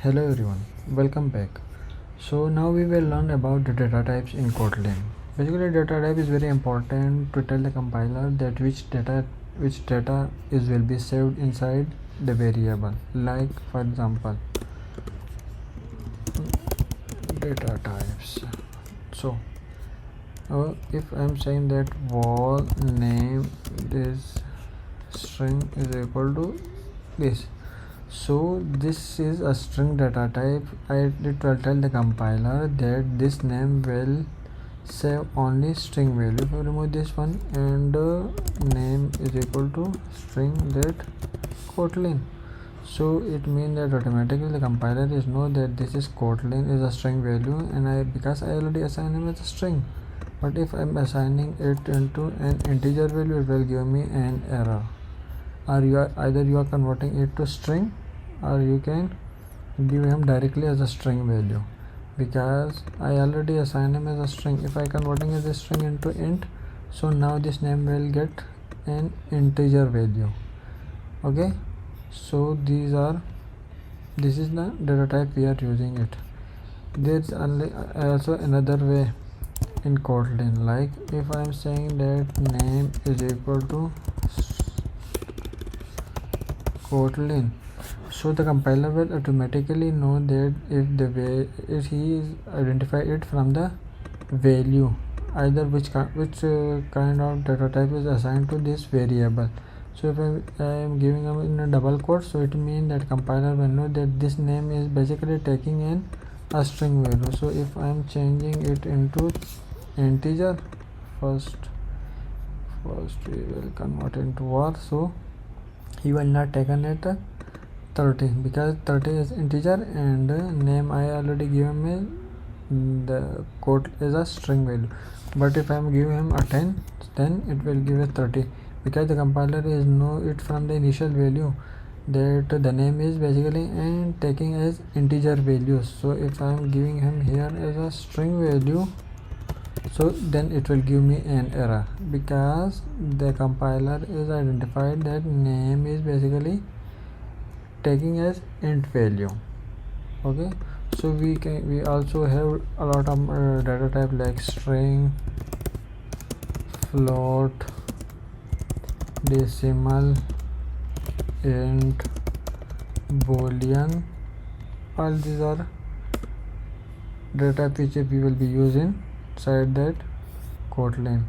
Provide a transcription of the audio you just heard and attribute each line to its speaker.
Speaker 1: Hello everyone, welcome back. So now we will learn about the data types in Kotlin. Basically, data type is very important to tell the compiler that which data will be saved inside the variable. Like for example, data types. So if I'm saying that wall name is string is equal to this, so this is a string data type. It will tell the compiler that this name will save only string value. If I remove this one and name is equal to string that Kotlin, so it means that automatically the compiler is know that this is Kotlin is a string value, and because I already assigned him as a string. But if I'm assigning it into an integer value, it will give me an error. Or either you are converting it to string, or you can give him directly as a string value, because I already assigned him as a string. If I converting as a string into int, so now this name will get an integer value. Okay, so this is the data type we are using it. There's also another way in Kotlin, like if I'm saying that name is equal to Kotlin, so the compiler will automatically know that if he is identify it from the value, either which kind of data type is assigned to this variable. So if I am giving them in a double quote, so it means that compiler will know that this name is basically taking in a string value. So if I am changing it into integer, first we will convert into var, so he will not taken it 30, because 30 is integer and name I already given me the code is a string value. But if I am giving him a 10, then it will give a 30, because the compiler is know it from the initial value that the name is basically and taking as integer values. So if I am giving him here as a string value, so then it will give me an error, because the compiler is identified that name is basically taking as int value. Okay, so we also have a lot of data type like string, float, decimal, int, boolean. All these are data type which we will be using inside that Kotlin.